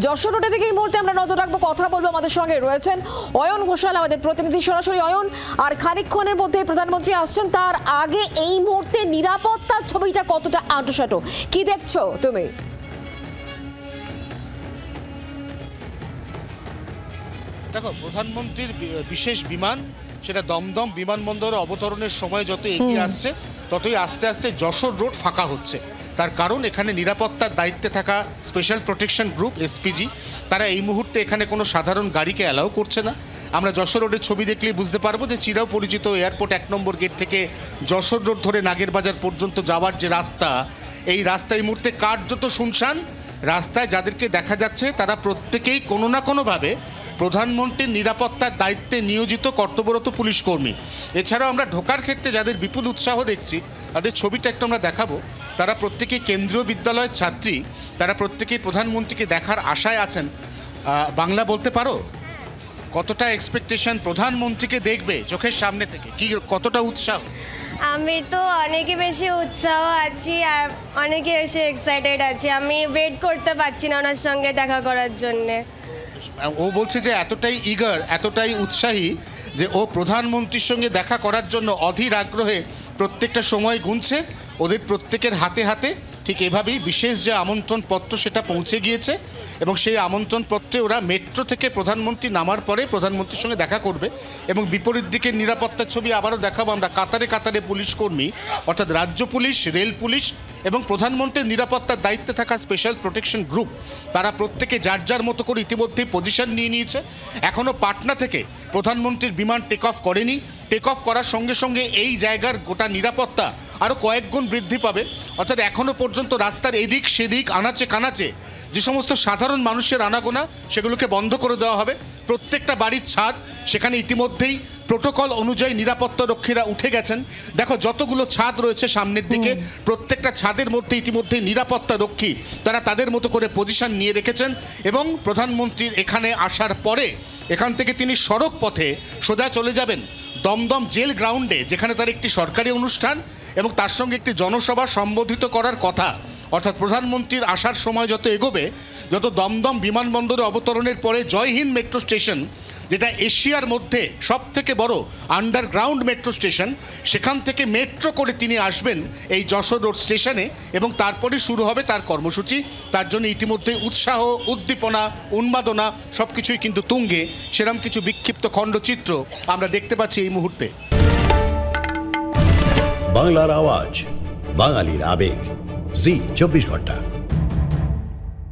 যশোর রোডে থেকে এই মুহূর্তে আমরা নজর রাখবো, কথা বলবো। আমাদের সঙ্গে রয়েছেন অয়ন ঘোষাল, আমাদের প্রতিনিধি সরাসরি। অয়ন, আর খানিকক্ষণের মধ্যে প্রধানমন্ত্রী আসছেন, তার আগে এই মুহূর্তে নিরাপত্তার ছবিটা কতটা আঁটোসাঁটো, কি দেখছো তুমি? দেখো, প্রধানমন্ত্রীর বিশেষ বিমান সেটা দমদম বিমানবন্দরে অবতরণের সময় যত এগিয়ে আসছে ততই আস্তে আস্তে যশোর রোড ফাঁকা হচ্ছে। তার কারণ এখানে নিরাপত্তার দায়িত্বে থাকা স্পেশাল প্রোটেকশন গ্রুপ এসপিজি তারা এই মুহূর্তে এখানে কোনো সাধারণ গাড়িকে অ্যালাউ করছে না। আমরা যশোর রোডের ছবি দেখলেই বুঝতে পারবো যে চিরাও পরিচিত এয়ারপোর্ট 1 নম্বর গেট থেকে যশোর রোড ধরে নাগেরবাজার পর্যন্ত যাওয়ার যে রাস্তা, এই রাস্তা এই মুহূর্তে কার্যত শুনশান। রাস্তায় যাদেরকে দেখা যাচ্ছে তারা প্রত্যেকেই কোনো না কোনোভাবে প্রধানমন্ত্রীর নিরাপত্তার দায়িত্বে নিয়োজিত কর্তব্যরত পুলিশ কর্মী। এছাড়াও আমরা ঢোকার ক্ষেত্রে যাদের বিপুল উৎসাহ দেখছি তাদের ছবিটা একটু আমরা দেখাবো। তারা প্রত্যেকেই কেন্দ্রীয় বিদ্যালয়ের ছাত্রী, তারা প্রত্যেকেই প্রধানমন্ত্রীকে দেখার আশায় আছেন। বাংলা বলতে পারো কতটা এক্সপেকটেশন প্রধানমন্ত্রীকে দেখবে চোখের সামনে থেকে, কি কতটা উৎসাহ? আমি তো অনেক বেশি উৎসাহ আছি, আর অনেক বেশি এক্সাইটেড আছি। আমি ওয়েট করতে পারছি না ওনার সঙ্গে দেখা করার জন্যে। ও বলছে যে এতটাই ইগার, এতটাই উৎসাহী যে ও প্রধানমন্ত্রীর সঙ্গে দেখা করার জন্য অধীর আগ্রহে প্রত্যেকটা সময় গুনছে। ওদের প্রত্যেকের হাতে হাতে ঠিক এভাবেই বিশেষ যে আমন্ত্রণ পত্র সেটা পৌঁছে গিয়েছে এবং সেই আমন্ত্রণ পত্রে ওরা মেট্রো থেকে প্রধানমন্ত্রী নামার পরে প্রধানমন্ত্রীর সঙ্গে দেখা করবে। এবং বিপরীত দিকের নিরাপত্তার ছবি আবারও দেখাবো আমরা। কাতারে কাতারে পুলিশ কর্মী, অর্থাৎ রাজ্য পুলিশ, রেল পুলিশ এবং প্রধানমন্ত্রীর নিরাপত্তার দায়িত্বে থাকা স্পেশাল প্রোটেকশন গ্রুপ, তারা প্রত্যেকে যার যার মতো করে ইতিমধ্যেই পজিশন নিয়ে নিয়েছে। এখনও পাটনা থেকে প্রধানমন্ত্রীর বিমান টেক অফ করেনি। টেক অফ করার সঙ্গে সঙ্গে এই জায়গার গোটা নিরাপত্তা আরও কয়েক গুণ বৃদ্ধি পাবে। অর্থাৎ এখনও পর্যন্ত রাস্তার এদিক সেদিক আনাচে কানাচে যে সমস্ত সাধারণ মানুষের আনাগোনা সেগুলোকে বন্ধ করে দেওয়া হবে। প্রত্যেকটা বাড়ির ছাদ সেখানে ইতিমধ্যেই প্রোটোকল অনুযায়ী নিরাপত্তা রক্ষীরা উঠে গেছেন। দেখো যতগুলো ছাদ রয়েছে সামনের দিকে, প্রত্যেকটা ছাদের মধ্যে ইতিমধ্যেই নিরাপত্তা রক্ষী তারা তাদের মতো করে পজিশন নিয়ে রেখেছেন। এবং প্রধানমন্ত্রীর এখানে আসার পরে এখান থেকে তিনি সড়ক পথে সোজা চলে যাবেন দমদম জেল গ্রাউন্ডে, যেখানে তার একটি সরকারি অনুষ্ঠান এবং তার সঙ্গে একটি জনসভা সম্বোধিত করার কথা। অর্থাৎ প্রধানমন্ত্রীর আসার সময় যত এগোবে, যত দমদম বিমানবন্দরে অবতরণের পরে জয়হিন্দ মেট্রো স্টেশন, যেটা এশিয়ার মধ্যে সবথেকে বড় আন্ডারগ্রাউন্ড মেট্রো স্টেশন, সেখান থেকে মেট্রো করে তিনি আসবেন এই যশোর রোড স্টেশনে এবং তারপরে শুরু হবে তার কর্মসূচি। তার জন্য ইতিমধ্যে উৎসাহ, উদ্দীপনা, উন্মাদনা সব কিছুই কিন্তু তুঙ্গে। সেরকম কিছু বিক্ষিপ্ত খণ্ডচিত্র আমরা দেখতে পাচ্ছি এই মুহূর্তে। বাংলার আওয়াজ, বাঙালির আবেগ, জি 24 ঘন্টা।